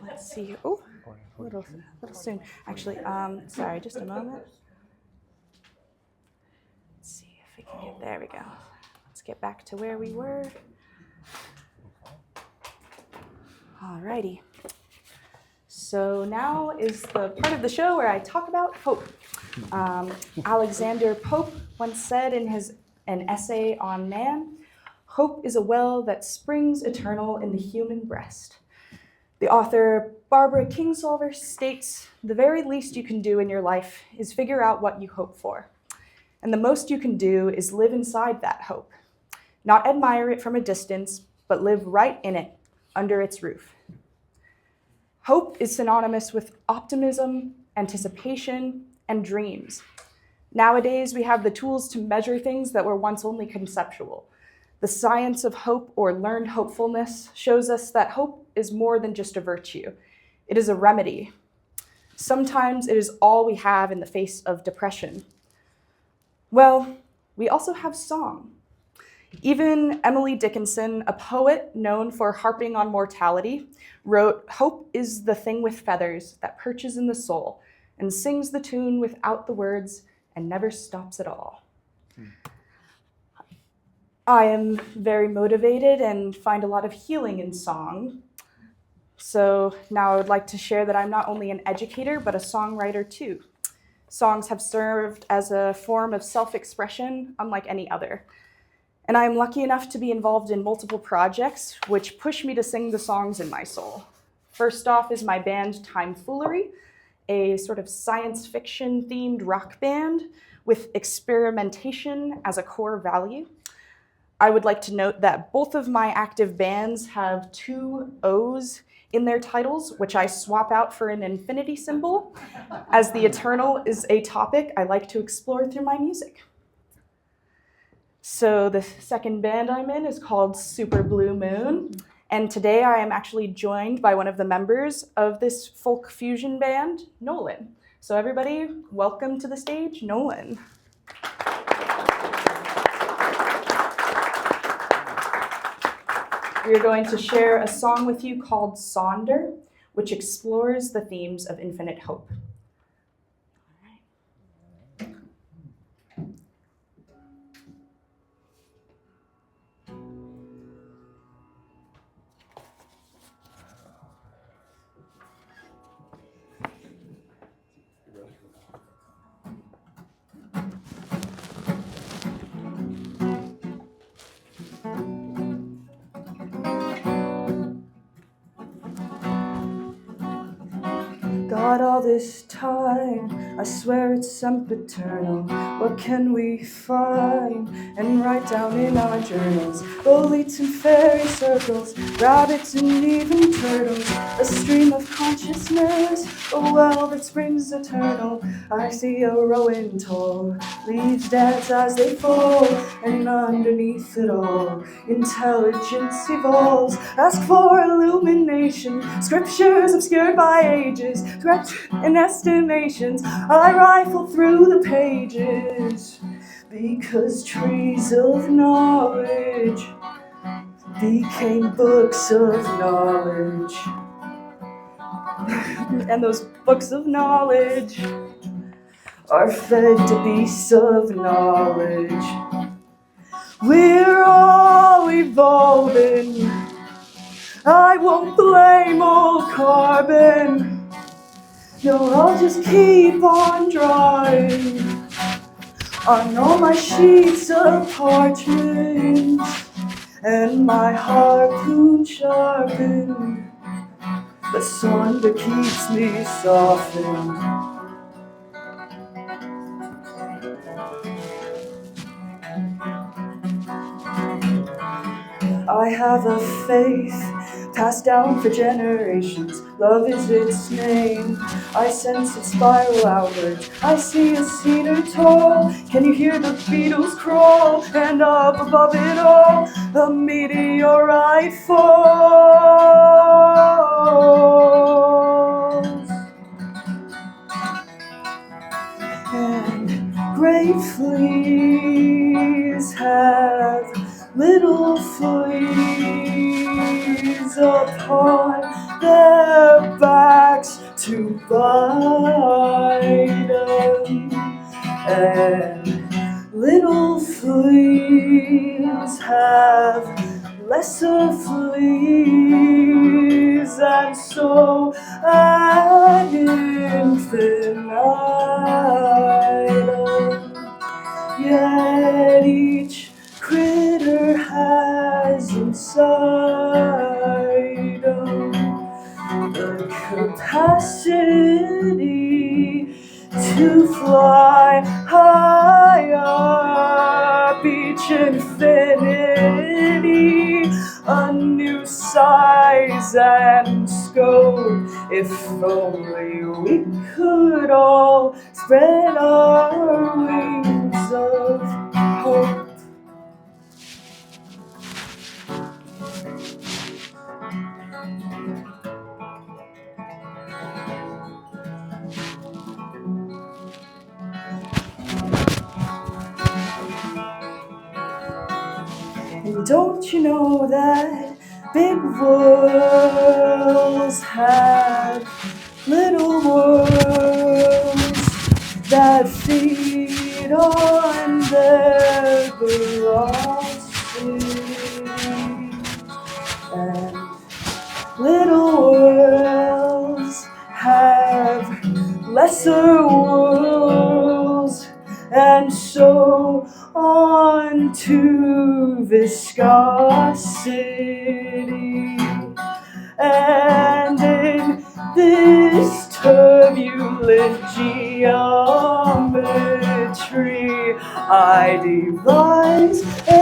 Let's see. Oh, a little soon. Actually, sorry, just a moment. Let's see if we can get, there we go. Let's get back to where we were. Alrighty. So now is the part of the show where I talk about hope. Alexander Pope once said in an essay on man, "Hope is a well that springs eternal in the human breast." The author Barbara Kingsolver states, "The very least you can do in your life is figure out what you hope for. And the most you can do is live inside that hope. Not admire it from a distance, but live right in it, under its roof." Hope is synonymous with optimism, anticipation, and dreams. Nowadays, we have the tools to measure things that were once only conceptual. The science of hope, or learned hopefulness, shows us that hope is more than just a virtue. It is a remedy. Sometimes it is all we have in the face of depression. Well, we also have song. Even Emily Dickinson, a poet known for harping on mortality, wrote, "Hope is the thing with feathers that perches in the soul and sings the tune without the words and never stops at all." I am very motivated and find a lot of healing in song. So now I would like to share that I'm not only an educator, but a songwriter too. Songs have served as a form of self-expression unlike any other. And I am lucky enough to be involved in multiple projects which push me to sing the songs in my soul. First off is my band Timefoolery, a sort of science fiction themed rock band with experimentation as a core value. I would like to note that both of my active bands have 2 O's in their titles, which I swap out for an infinity symbol, as the eternal is a topic I like to explore through my music. So the second band I'm in is called Super Blue Moon, and today I am actually joined by one of the members of this folk fusion band, Nolan. So everybody, welcome to the stage, Nolan. We are going to share a song with you called Sonder, which explores the themes of infinite hope. God, all this time, I swear it's sempiternal. What can we find and write down in our journals? Bullets and fairy circles, rabbits and even turtles. A stream of consciousness, a well that springs eternal. I see a rowing tall, leaves dance as they fall, and underneath it all, intelligence evolves. Ask for illumination, scriptures obscured by ages, threats and estimations. I rifle through the pages, because trees of knowledge became books of knowledge. And those books of knowledge are fed to beasts of knowledge. We're all evolving. I won't blame old carbon. No, I'll just keep on drawing on all my sheets of parchment and my harpoon sharpened. The sonder keeps me softened. I have a faith passed down for generations. Love is its name. I sense it spiral outwards. I see a cedar tall. Can you hear the beetles crawl? And up above it all, the meteorite falls. And great fleas have little fleas upon their to bite 'em. And little fleas have lesser fleas, and so an infinitum. Yet each critter has inside 'em the capacity to fly high up, each infinity a new size and scope. If only we could all spread our wings of hope. And don't you know that big worlds have little worlds that feed on their velocity? And little worlds have lesser worlds, and so on to viscosity. And in this turbulent geometry, I devise a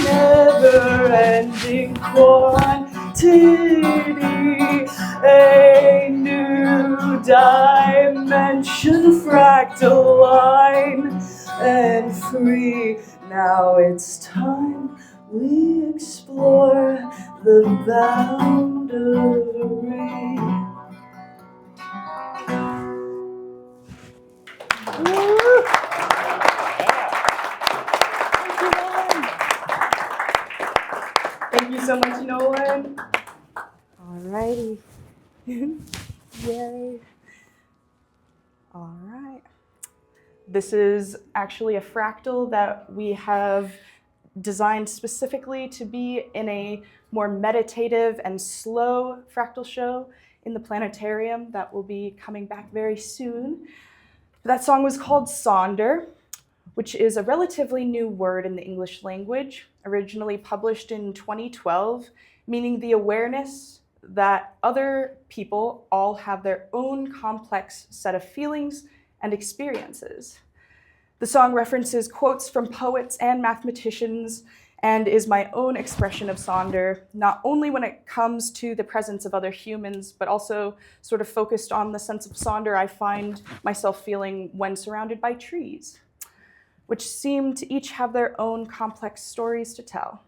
never-ending quantity, a new dimension fractal line, and free. Now it's time we explore the boundary. Thank you so much, Nolan. Alrighty. Yay. All right. This is actually a fractal that we have designed specifically to be in a more meditative and slow fractal show in the planetarium that will be coming back very soon. That song was called Sonder, which is a relatively new word in the English language, originally published in 2012, meaning the awareness that other people all have their own complex set of feelings and experiences. The song references quotes from poets and mathematicians and is my own expression of Sonder, not only when it comes to the presence of other humans, but also sort of focused on the sense of Sonder I find myself feeling when surrounded by trees, which seem to each have their own complex stories to tell.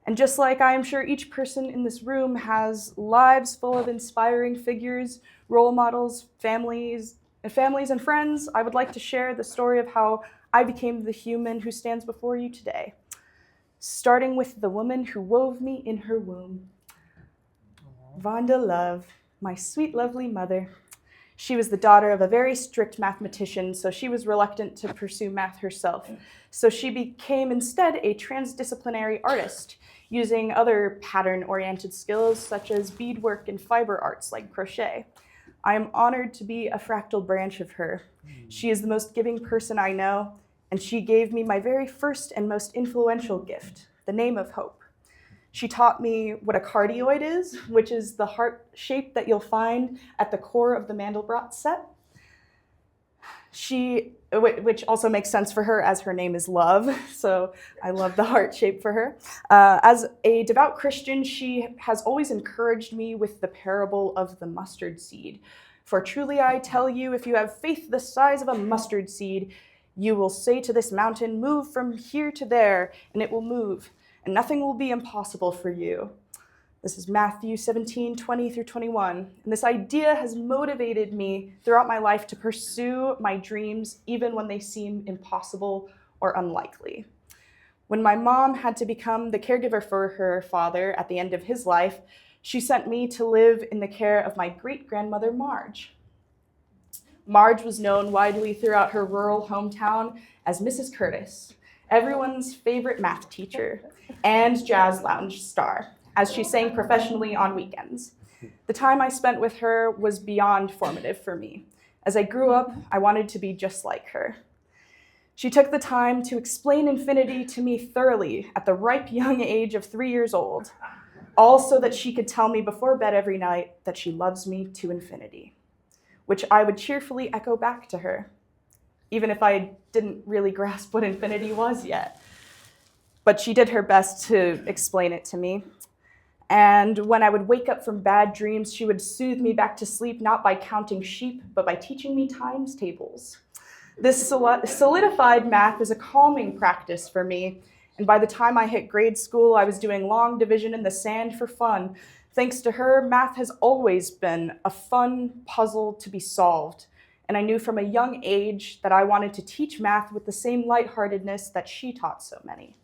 And just like I am sure each person in this room has lives full of inspiring figures, role models, families and friends, I would like to share the story of how I became the human who stands before you today, starting with the woman who wove me in her womb. Vonda Love, my sweet, lovely mother. She was the daughter of a very strict mathematician, so she was reluctant to pursue math herself. So she became instead a transdisciplinary artist, using other pattern-oriented skills such as beadwork and fiber arts like crochet. I am honored to be a fractal branch of her. She is the most giving person I know, and she gave me my very first and most influential gift, the name of hope. She taught me what a cardioid is, which is the heart shape that you'll find at the core of the Mandelbrot set. Which also makes sense for her as her name is Love, so I love the heart shape for her. As a devout Christian, she has always encouraged me with the parable of the mustard seed. For truly I tell you, if you have faith the size of a mustard seed, you will say to this mountain, move from here to there, and it will move, and nothing will be impossible for you. This is Matthew 17:20-21. And this idea has motivated me throughout my life to pursue my dreams, even when they seem impossible or unlikely. When my mom had to become the caregiver for her father at the end of his life, she sent me to live in the care of my great-grandmother, Marge. Marge was known widely throughout her rural hometown as Mrs. Curtis, everyone's favorite math teacher and jazz lounge star, as she sang professionally on weekends. The time I spent with her was beyond formative for me. As I grew up, I wanted to be just like her. She took the time to explain infinity to me thoroughly at the ripe young age of 3 years old, all so that she could tell me before bed every night that she loves me to infinity, which I would cheerfully echo back to her, even if I didn't really grasp what infinity was yet. But she did her best to explain it to me. And when I would wake up from bad dreams, she would soothe me back to sleep, not by counting sheep, but by teaching me times tables. This solidified math as a calming practice for me, and by the time I hit grade school, I was doing long division in the sand for fun. Thanks to her, math has always been a fun puzzle to be solved, and I knew from a young age that I wanted to teach math with the same lightheartedness that she taught so many.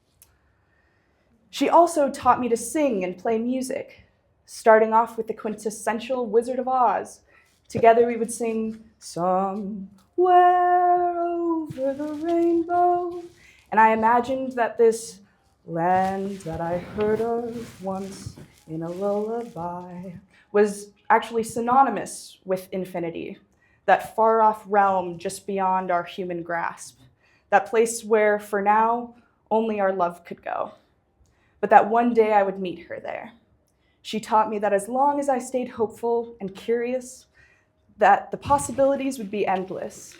She also taught me to sing and play music, starting off with the quintessential Wizard of Oz. Together we would sing, "Somewhere over the rainbow," and I imagined that this land that I heard of once in a lullaby was actually synonymous with infinity, that far-off realm just beyond our human grasp, that place where, for now, only our love could go. But that one day I would meet her there. She taught me that as long as I stayed hopeful and curious, that the possibilities would be endless.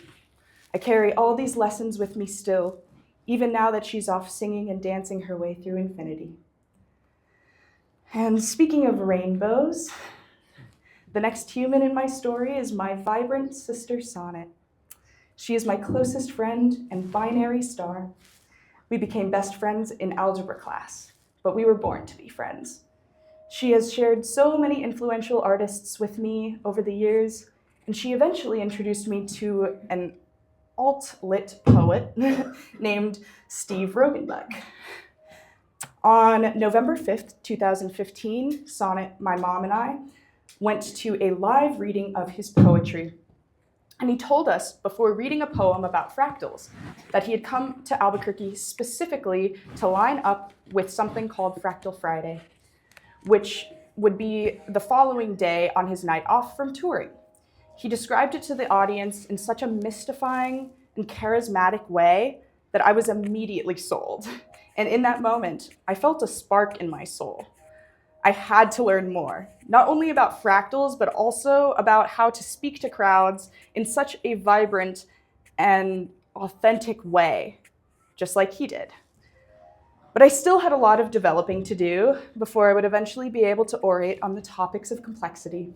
I carry all these lessons with me still, even now that she's off singing and dancing her way through infinity. And speaking of rainbows, the next human in my story is my vibrant sister, Sonnet. She is my closest friend and binary star. We became best friends in algebra class, but we were born to be friends. She has shared so many influential artists with me over the years, and she eventually introduced me to an alt-lit poet named Steve Rogenbuck. On November 5th, 2015, Sonnet, my mom, and I went to a live reading of his poetry. And he told us before reading a poem about fractals that he had come to Albuquerque specifically to line up with something called Fractal Friday, which would be the following day on his night off from touring. He described it to the audience in such a mystifying and charismatic way that I was immediately sold. And in that moment, I felt a spark in my soul. I had to learn more, not only about fractals, but also about how to speak to crowds in such a vibrant and authentic way, just like he did. But I still had a lot of developing to do before I would eventually be able to orate on the topics of complexity.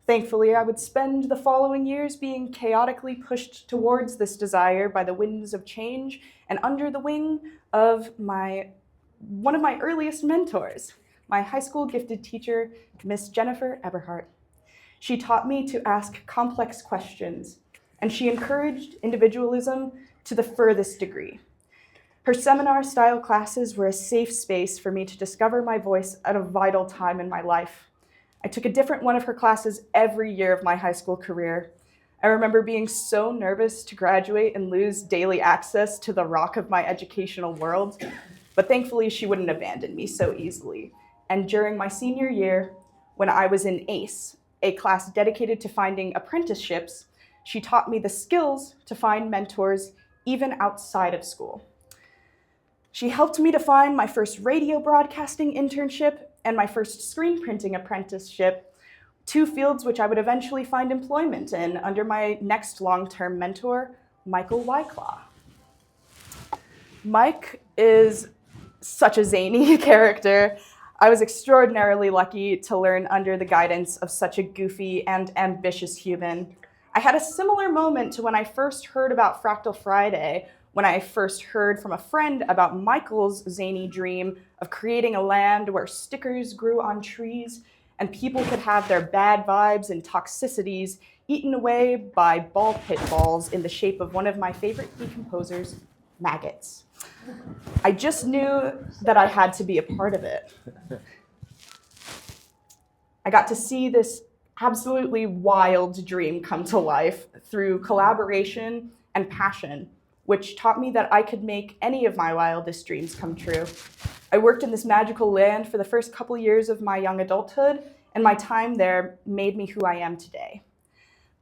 Thankfully, I would spend the following years being chaotically pushed towards this desire by the winds of change and under the wing of one of my earliest mentors, my high school gifted teacher, Miss Jennifer Eberhardt. She taught me to ask complex questions, and she encouraged individualism to the furthest degree. Her seminar-style classes were a safe space for me to discover my voice at a vital time in my life. I took a different one of her classes every year of my high school career. I remember being so nervous to graduate and lose daily access to the rock of my educational world, but thankfully she wouldn't abandon me so easily. And during my senior year, when I was in ACE, a class dedicated to finding apprenticeships, she taught me the skills to find mentors even outside of school. She helped me to find my first radio broadcasting internship and my first screen printing apprenticeship, two fields which I would eventually find employment in under my next long-term mentor, Michael Wyclaw. Mike is such a zany character. I was extraordinarily lucky to learn under the guidance of such a goofy and ambitious human. I had a similar moment to when I first heard about Fractal Friday, when I first heard from a friend about Michael's zany dream of creating a land where stickers grew on trees and people could have their bad vibes and toxicities eaten away by ball pit balls in the shape of one of my favorite decomposers, maggots. I just knew that I had to be a part of it. I got to see this absolutely wild dream come to life through collaboration and passion, which taught me that I could make any of my wildest dreams come true. I worked in this magical land for the first couple years of my young adulthood, and my time there made me who I am today.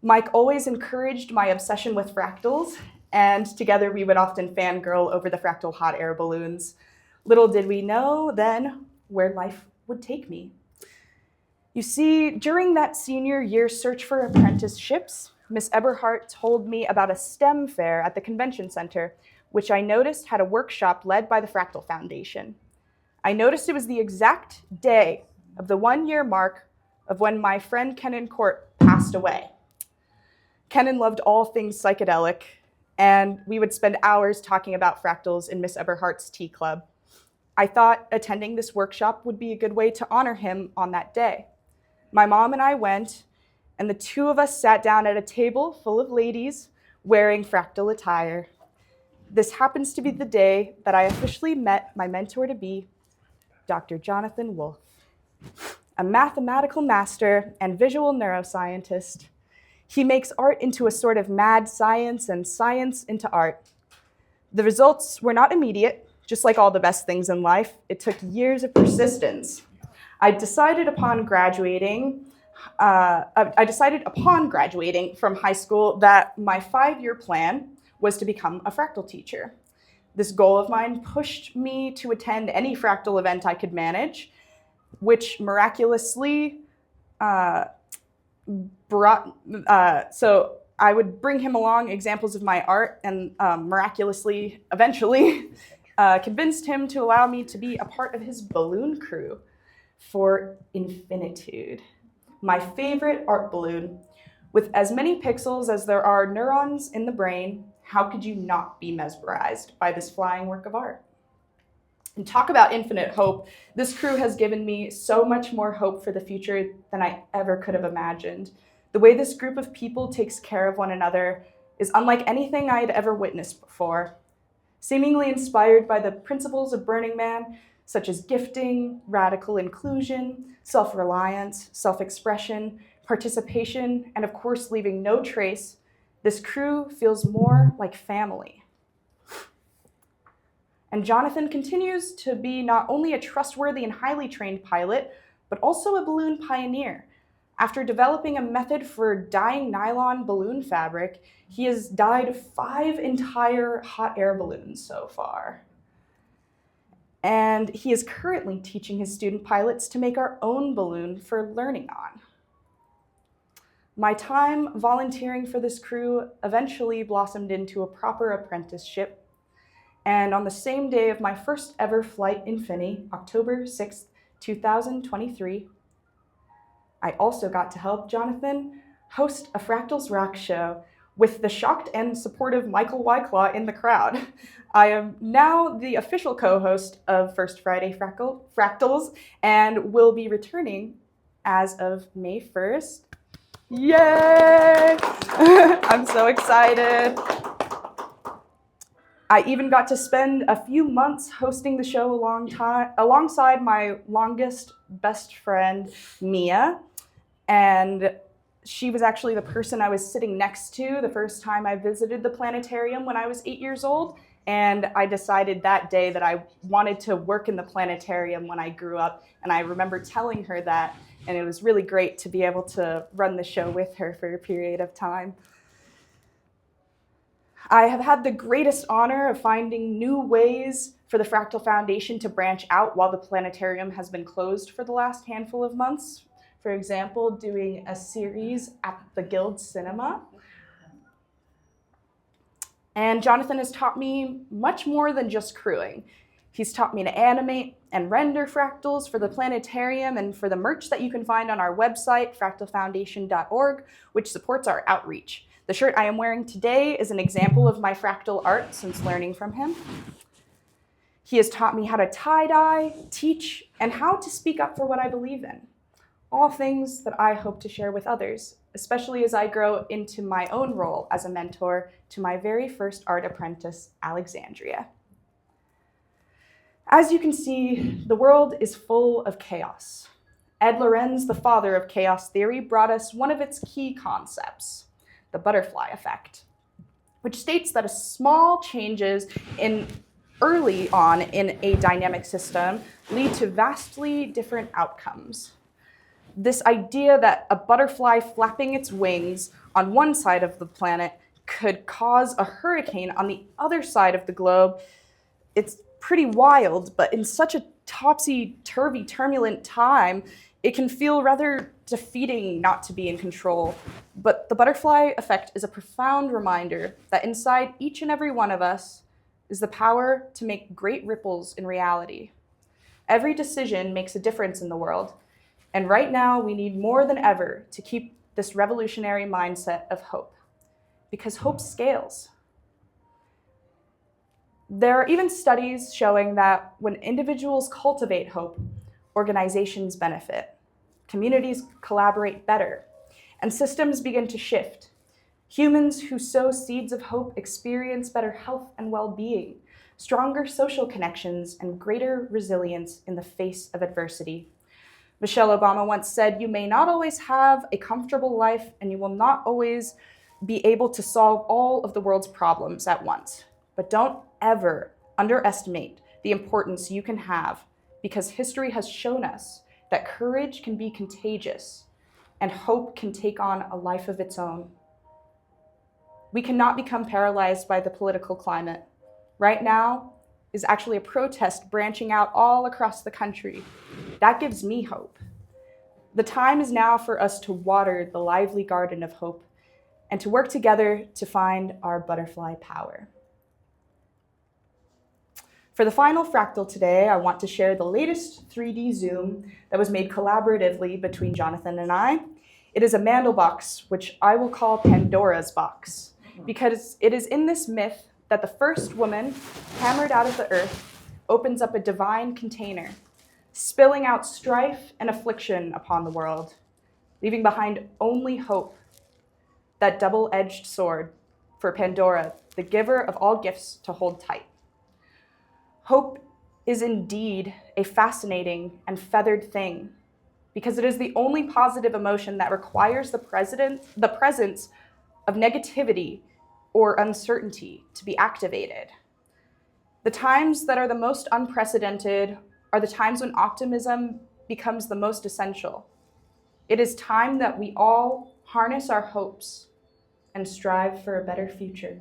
Mike always encouraged my obsession with fractals, and together we would often fangirl over the fractal hot air balloons. Little did we know then where life would take me. You see, during that senior year search for apprenticeships, Miss Eberhardt told me about a STEM fair at the convention center, which I noticed had a workshop led by the Fractal Foundation. I noticed it was the exact day of the 1-year mark of when my friend Kenan Court passed away. Kenan loved all things psychedelic, and we would spend hours talking about fractals in Miss Eberhardt's tea club. I thought attending this workshop would be a good way to honor him on that day. My mom and I went, and the two of us sat down at a table full of ladies wearing fractal attire. This happens to be the day that I officially met my mentor-to-be, Dr. Jonathan Wolf, a mathematical master and visual neuroscientist. He makes art into a sort of mad science and science into art. The results were not immediate, just like all the best things in life. It took years of persistence. I decided upon graduating from high school that my 5-year plan was to become a fractal teacher. This goal of mine pushed me to attend any fractal event I could manage, which miraculously so I would bring him along examples of my art, and miraculously, eventually, convinced him to allow me to be a part of his balloon crew for Infinitude, my favorite art balloon. With as many pixels as there are neurons in the brain, how could you not be mesmerized by this flying work of art? And talk about infinite hope. This crew has given me so much more hope for the future than I ever could have imagined. The way this group of people takes care of one another is unlike anything I had ever witnessed before. Seemingly inspired by the principles of Burning Man, such as gifting, radical inclusion, self-reliance, self-expression, participation, and of course, leaving no trace, this crew feels more like family. And Jonathan continues to be not only a trustworthy and highly trained pilot, but also a balloon pioneer. After developing a method for dyeing nylon balloon fabric, he has dyed 5 entire hot air balloons so far. And he is currently teaching his student pilots to make our own balloon for learning on. My time volunteering for this crew eventually blossomed into a proper apprenticeship. And on the same day of my first ever flight in Finney, October 6th, 2023, I also got to help Jonathan host a Fractals Rock show with the shocked and supportive Michael Wyclaw in the crowd. I am now the official co-host of First Friday Fractals and will be returning as of May 1st. Yay! I'm so excited. I even got to spend a few months hosting the show alongside my longest best friend, Mia. And she was actually the person I was sitting next to the first time I visited the planetarium when I was 8 years old. And I decided that day that I wanted to work in the planetarium when I grew up. And I remember telling her that, and it was really great to be able to run the show with her for a period of time. I have had the greatest honor of finding new ways for the Fractal Foundation to branch out while the planetarium has been closed for the last handful of months. For example, doing a series at the Guild Cinema. And Jonathan has taught me much more than just crewing. He's taught me to animate and render fractals for the planetarium and for the merch that you can find on our website, fractalfoundation.org, which supports our outreach. The shirt I am wearing today is an example of my fractal art since learning from him. He has taught me how to tie-dye, teach, and how to speak up for what I believe in. All things that I hope to share with others, especially as I grow into my own role as a mentor to my very first art apprentice, Alexandria. As you can see, the world is full of chaos, Ed Lorenz, the father of chaos theory, brought us one of its key concepts, the butterfly effect, which states that small changes early on in a dynamic system lead to vastly different outcomes. This idea that a butterfly flapping its wings on one side of the planet could cause a hurricane on the other side of the globe, it's pretty wild, but in such a topsy-turvy, turbulent time, it can feel rather defeating not to be in control. But the butterfly effect is a profound reminder that inside each and every one of us is the power to make great ripples in reality. Every decision makes a difference in the world, and right now we need more than ever to keep this revolutionary mindset of hope, because hope scales. There are even studies showing that when individuals cultivate hope, organizations benefit, communities collaborate better, and systems begin to shift. Humans who sow seeds of hope experience better health and well-being, stronger social connections, and greater resilience in the face of adversity. Michelle Obama once said, "You may not always have a comfortable life, and you will not always be able to solve all of the world's problems at once. But don't ever underestimate the importance you can have, because history has shown us that courage can be contagious and hope can take on a life of its own." We cannot become paralyzed by the political climate. Right now is actually a protest branching out all across the country. That gives me hope. The time is now for us to water the lively garden of hope and to work together to find our butterfly power. For the final fractal today, I want to share the latest 3D zoom that was made collaboratively between Jonathan and I. It is a Mandelbox, which I will call Pandora's box, because it is in this myth that the first woman, hammered out of the earth, opens up a divine container, spilling out strife and affliction upon the world, leaving behind only hope, that double-edged sword for Pandora, the giver of all gifts, to hold tight. Hope is indeed a fascinating and feathered thing, because it is the only positive emotion that requires the presence of negativity or uncertainty to be activated. The times that are the most unprecedented are the times when optimism becomes the most essential. It is time that we all harness our hopes and strive for a better future.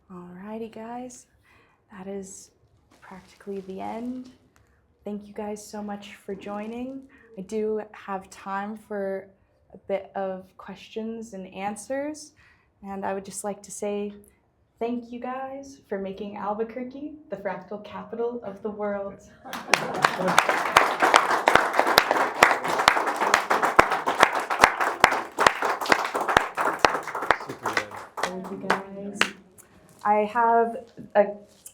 Alrighty, guys, that is practically the end. Thank you guys so much for joining. I do have time for a bit of questions and answers. And I would just like to say thank you guys for making Albuquerque the fractal capital of the world. Thank you guys. I have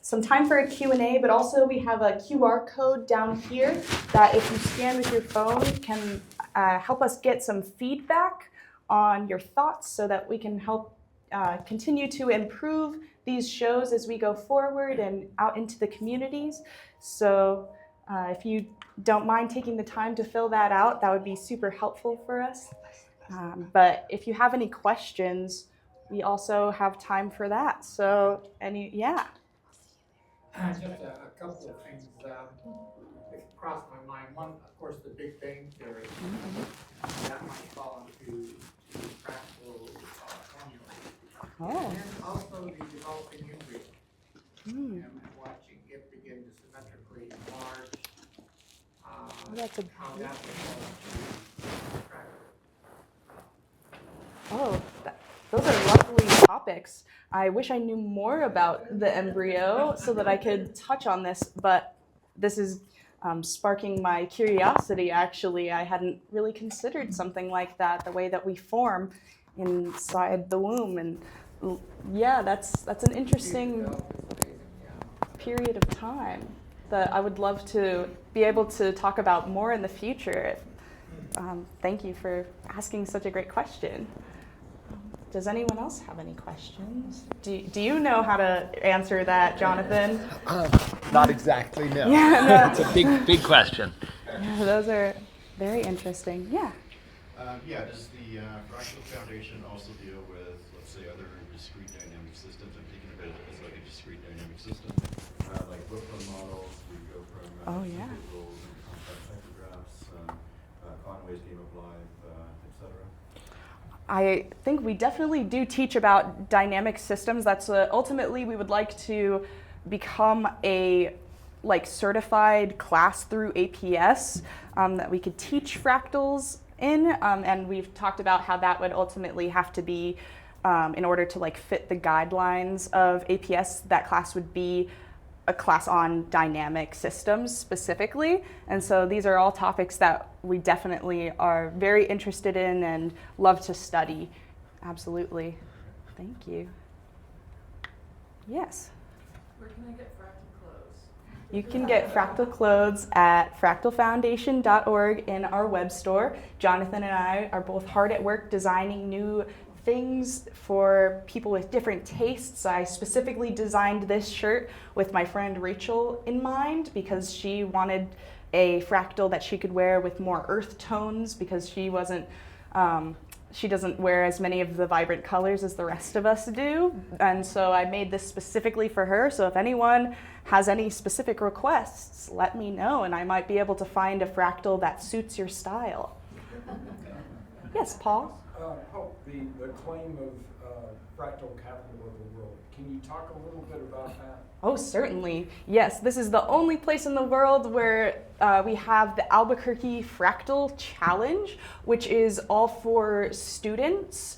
some time for a Q&A, but also we have a QR code down here that if you scan with your phone can help us get some feedback on your thoughts so that we can help continue to improve these shows as we go forward and out into the communities. So if you don't mind taking the time to fill that out, that would be super helpful for us. But if you have any questions, we also have time for that. So, yeah. Just a couple of things that crossed my mind. One, of course, the Big Bang Theory. That might fall into fractal formula. Oh. And also the developing embryo. And watching it begin to symmetrically enlarge. How that would fall into fractal. Oh, those are lovely topics. I wish I knew more about the embryo so that I could touch on this, but this is sparking my curiosity, actually. I hadn't really considered something like that, the way that we form inside the womb. And yeah, that's an interesting period of time that I would love to be able to talk about more in the future. Thank you for asking such a great question. Does anyone else have any questions? Do you know how to answer that, Jonathan? Not exactly, no. Yeah, no. It's a big question. Yeah, those are very interesting. Yeah. Does the Fractal Foundation also deal with, let's say, other discrete dynamic systems? I'm thinking of it as like a discrete dynamic system, like Brooklyn models. We go from rules and complex hypergraphs, Conway's Game of Life, etc. I think we definitely do teach about dynamic systems. That's ultimately we would like to become a certified class through APS that we could teach fractals in, and we've talked about how that would ultimately have to be in order to fit the guidelines of APS. That class would be a class on dynamic systems specifically. And so these are all topics that we definitely are very interested in and love to study. Absolutely. Thank you. Yes. Where can I get fractal clothes? You can get fractal clothes at fractalfoundation.org in our web store. Jonathan and I are both hard at work designing new things for people with different tastes. I specifically designed this shirt with my friend Rachel in mind because she wanted a fractal that she could wear with more earth tones because she doesn't wear as many of the vibrant colors as the rest of us do. And so I made this specifically for her. So if anyone has any specific requests, let me know and I might be able to find a fractal that suits your style. Yes, Paul? The claim of fractal capital of the world. Can you talk a little bit about that? Oh, certainly. Yes, this is the only place in the world where we have the Albuquerque Fractal Challenge, which is all for students.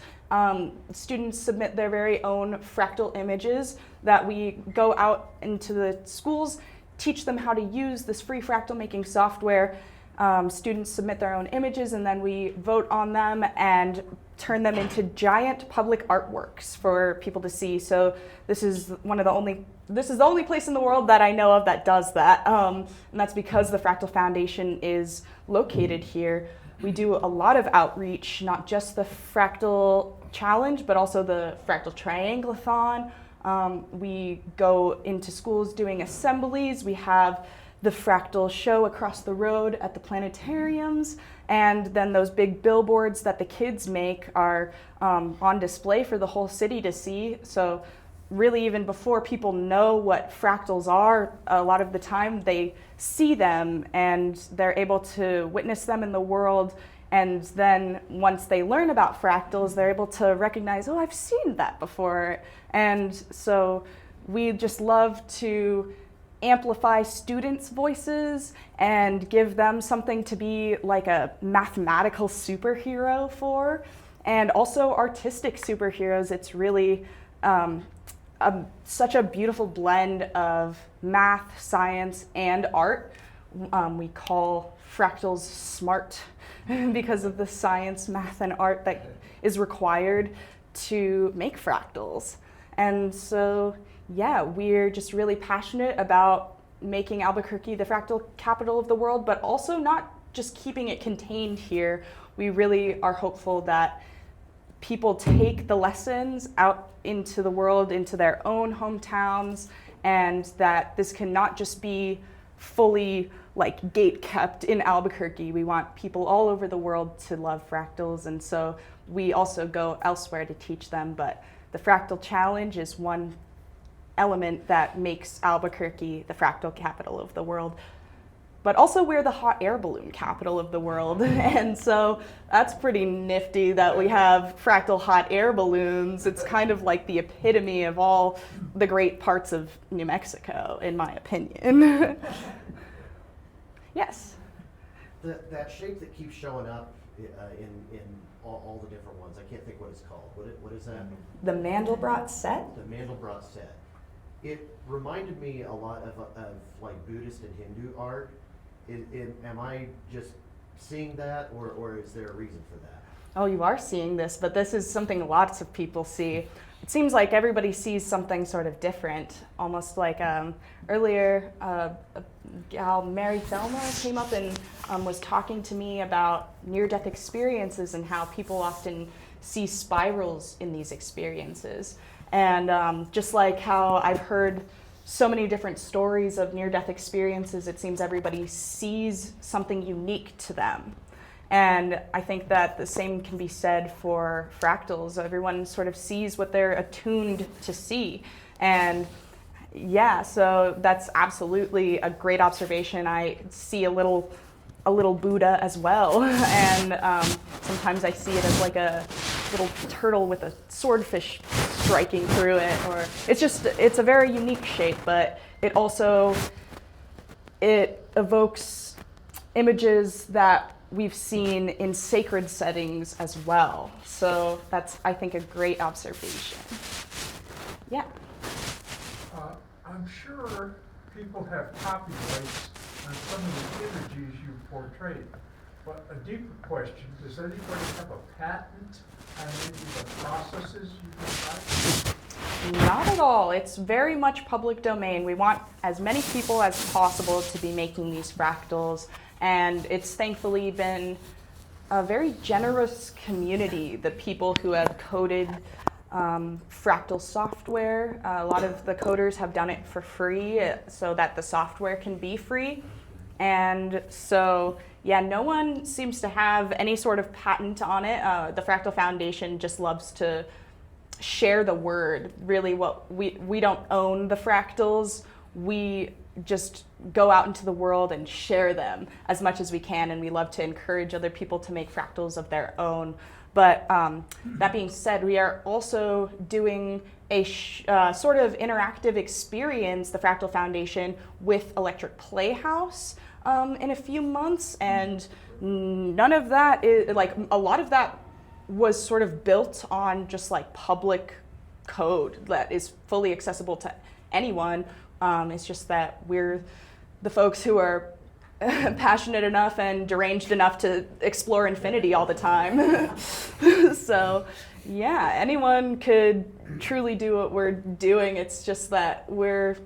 Students submit their very own fractal images that we go out into the schools, teach them how to use this free fractal making software. Students submit their own images and then we vote on them and turn them into giant public artworks for people to see. So this is the only place in the world that I know of that does that. And that's because the Fractal Foundation is located here. We do a lot of outreach, not just the Fractal Challenge, but also the Fractal Triangulathon. We go into schools doing assemblies. We have the fractal show across the road at the planetariums, and then those big billboards that the kids make are on display for the whole city to see. So really, even before people know what fractals are, a lot of the time they see them and they're able to witness them in the world. And then once they learn about fractals, they're able to recognize, oh, I've seen that before. And so we just love to amplify students' voices and give them something to be like a mathematical superhero for, and also artistic superheroes. It's really such a beautiful blend of math, science, and art. We call fractals smart because of the science, math, and art that is required to make fractals. And so, yeah, we're just really passionate about making Albuquerque the fractal capital of the world, but also not just keeping it contained here. We really are hopeful that people take the lessons out into the world, into their own hometowns, and that this can not just be fully like gate kept in Albuquerque. We want people all over the world to love fractals, and so we also go elsewhere to teach them. But the Fractal Challenge is one element that makes Albuquerque the fractal capital of the world. But also we're the hot air balloon capital of the world. And so that's pretty nifty that we have fractal hot air balloons. It's kind of like the epitome of all the great parts of New Mexico, in my opinion. Yes? That shape that keeps showing up in all the different ones, I can't think what it's called. What is that? The Mandelbrot set? The Mandelbrot set. It reminded me a lot of like Buddhist and Hindu art. Am I just seeing that, or is there a reason for that? Oh, you are seeing this, but this is something lots of people see. It seems like everybody sees something sort of different, almost like earlier, a gal, Mary Thelma, came up and was talking to me about near-death experiences and how people often see spirals in these experiences. And just like how I've heard so many different stories of near-death experiences, it seems everybody sees something unique to them. And I think that the same can be said for fractals. Everyone sort of sees what they're attuned to see. And yeah, so that's absolutely a great observation. I see a little Buddha as well. And sometimes I see it as like a little turtle with a swordfish striking through it, or it's a very unique shape, but it evokes images that we've seen in sacred settings as well. So that's, I think, a great observation. Yeah. I'm sure people have copyrights on some of the images you portrayed. But a deeper question, does anybody have a patent on any of the processes you described? Not at all. It's very much public domain. We want as many people as possible to be making these fractals, and it's thankfully been a very generous community, the people who have coded fractal software. A lot of the coders have done it for free so that the software can be free. And so, yeah, no one seems to have any sort of patent on it. The Fractal Foundation just loves to share the word. Really, what we don't own the fractals. We just go out into the world and share them as much as we can, and we love to encourage other people to make fractals of their own. But that being said, we are also doing a sort of interactive experience, the Fractal Foundation, with Electric Playhouse in a few months, and none of that is, like, a lot of that was sort of built on just like public code that is fully accessible to anyone. It's just that we're the folks who are passionate enough and deranged enough to explore infinity all the time. So yeah, anyone could truly do what we're doing. It's just that we're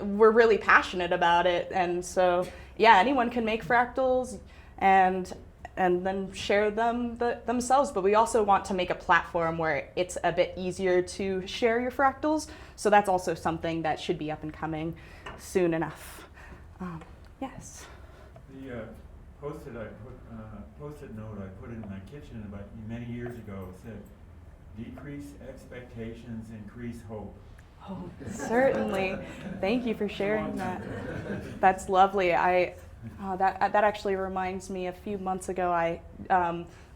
really passionate about it. And so yeah, anyone can make fractals and then share them themselves. But we also want to make a platform where it's a bit easier to share your fractals. So that's also something that should be up and coming soon enough. Yes. The post-it note I put in my kitchen about many years ago said, "Decrease expectations, increase hope." Oh, certainly. Thank you for sharing that. That's lovely. That actually reminds me, a few months ago,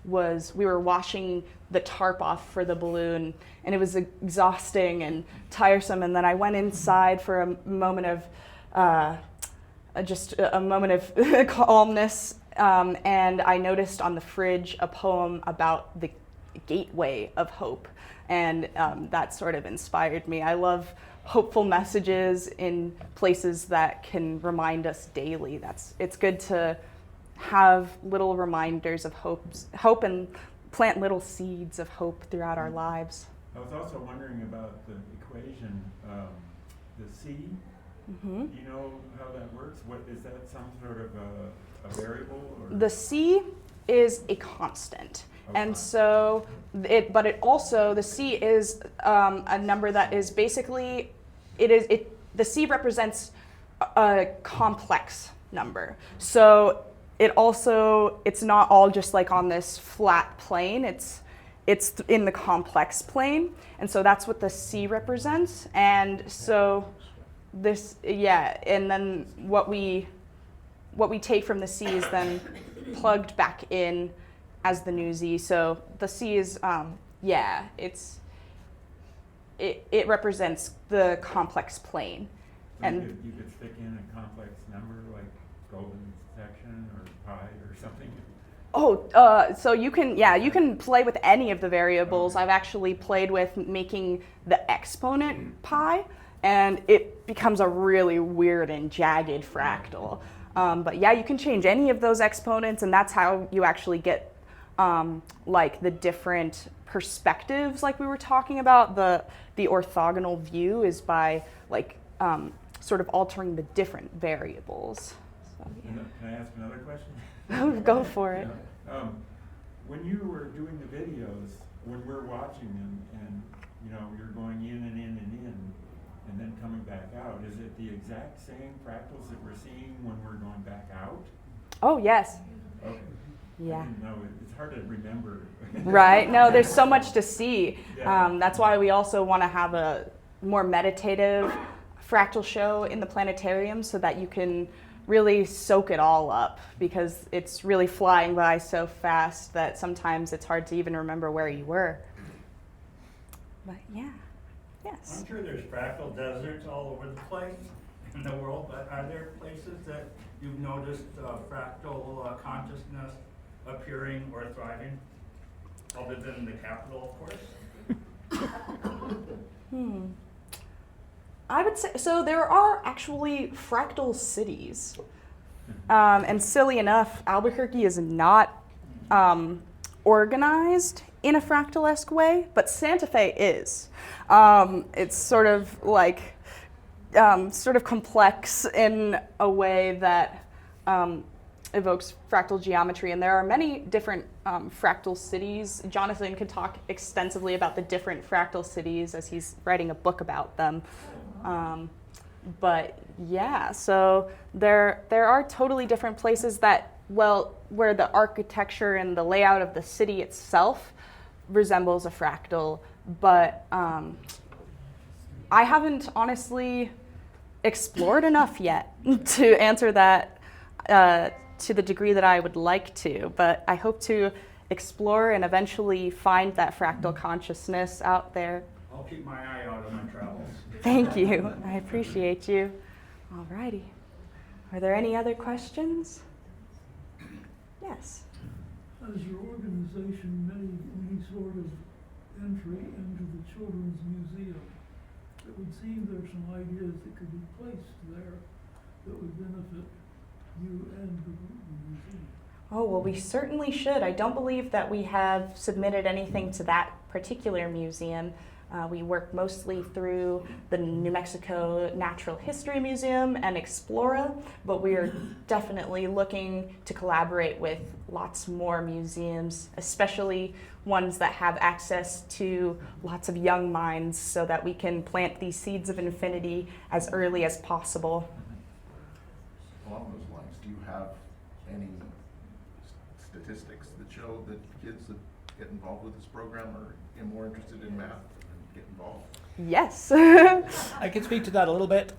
we were washing the tarp off for the balloon, and it was exhausting and tiresome. And then I went inside for a moment of just a moment of calmness, and I noticed on the fridge a poem about the gateway of hope, and that sort of inspired me. I love hopeful messages in places that can remind us daily. It's good to have little reminders of hope and plant little seeds of hope throughout our lives. I was also wondering about the equation, the C. Mm-hmm. Do you know how that works? What is that, some sort of a variable? Or? The C is a constant. And Okay. so, the C is a number that is basically, the C represents a complex number. So it's not all just like on this flat plane, it's in the complex plane. And so that's what the C represents. And so and then what we take from the C is then plugged back in as the new Z. So the C is, it represents the complex plane. So And you could stick in a complex number like golden section or pi or something. So you can play with any of the variables. Okay. I've actually played with making the exponent pi, and it becomes a really weird and jagged fractal. But yeah, you can change any of those exponents, and that's how you actually get like the different perspectives, like we were talking about. The orthogonal view is by like sort of altering the different variables. So, yeah. Can I ask another question? Go for it. Yeah. When you were doing the videos, when we're watching them, and you're going in and in and in, and then coming back out, is it the exact same fractals that we're seeing when we're going back out? Oh, yes. Okay. Yeah. I didn't know. It's hard to remember. Right. No, there's so much to see. Yeah. That's why we also want to have a more meditative fractal show in the planetarium so that you can really soak it all up, because it's really flying by so fast that sometimes it's hard to even remember where you were. But yeah, yes. I'm sure there's fractal deserts all over the place in the world, but are there places that you've noticed fractal consciousness appearing or thriving, other than the capital, of course? I would say, so there are actually fractal cities. And silly enough, Albuquerque is not organized in a fractal-esque way, but Santa Fe is. It's sort of like, sort of complex in a way that evokes fractal geometry. And there are many different fractal cities. Jonathan could talk extensively about the different fractal cities as he's writing a book about them. But yeah, so there are totally different places that, where the architecture and the layout of the city itself resembles a fractal, but I haven't honestly explored enough yet to answer that to the degree that I would like to, but I hope to explore and eventually find that fractal consciousness out there. I'll keep my eye out on my travels. Thank you. I appreciate you. Alrighty. Are there any other questions? Yes. Has your organization made any sort of entry into the Children's Museum? It would seem there's some ideas that could be placed there that would benefit you and the museum. Oh, well, we certainly should. I don't believe that we have submitted anything to that particular museum. We work mostly through the New Mexico Natural History Museum and Explora, but we are definitely looking to collaborate with lots more museums, especially ones that have access to lots of young minds, so that we can plant these seeds of infinity as early as possible. Along those lines, do you have any statistics that show that kids that get involved with this program are more interested in math and get involved? Yes. I can speak to that a little bit.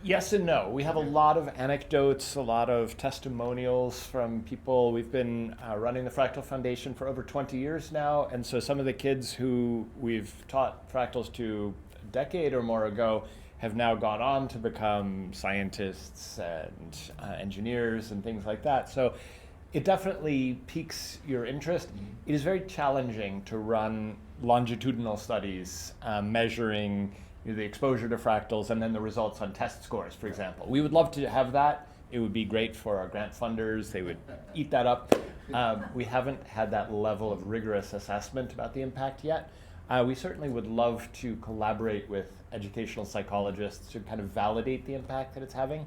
Yes and no. We have a lot of anecdotes, a lot of testimonials from people. We've been running the Fractal Foundation for over 20 years now, and so some of the kids who we've taught fractals to a decade or more ago have now gone on to become scientists and engineers and things like that. So it definitely piques your interest. It is very challenging to run longitudinal studies measuring the exposure to fractals and then the results on test scores, for example. We would love to have that. It would be great for our grant funders. They would eat that up. We haven't had that level of rigorous assessment about the impact yet. We certainly would love to collaborate with educational psychologists to kind of validate the impact that it's having.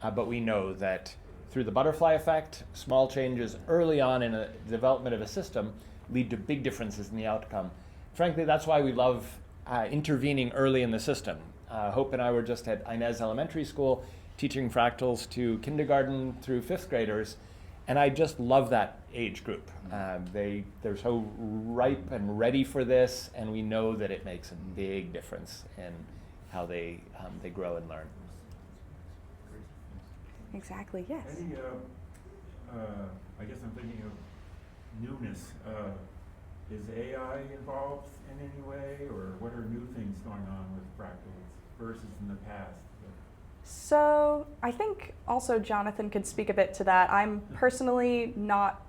But we know that through the butterfly effect, small changes early on in the development of a system lead to big differences in the outcome. Frankly, that's why we love intervening early in the system. Hope and I were just at Inez Elementary School teaching fractals to kindergarten through 5th graders, and I just love that age group. They're so ripe and ready for this, and we know that it makes a big difference in how they grow and learn. Exactly, yes. Any, I guess I'm thinking of newness. Is AI involved in any way, or what are new things going on with fractals versus in the past? So I think also Jonathan could speak a bit to that. I'm personally not,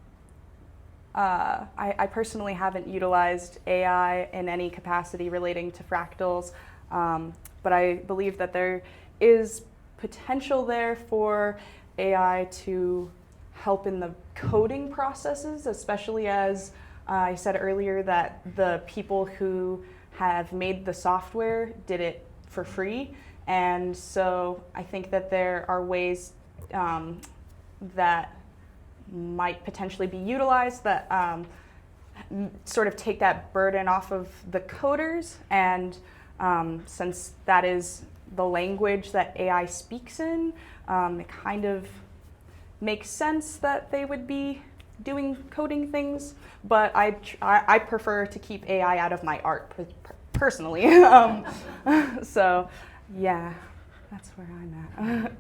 I personally haven't utilized AI in any capacity relating to fractals, but I believe that there is potential there for AI to help in the coding processes, especially as I said earlier that the people who have made the software did it for free. And so I think that there are ways that might potentially be utilized that sort of take that burden off of the coders. And since that is the language that AI speaks in, it kind of makes sense that they would be doing coding things. But I prefer to keep AI out of my art personally. So. Yeah, that's where I'm at.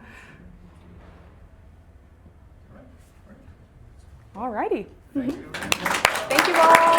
All righty. Thank you. Thank you all.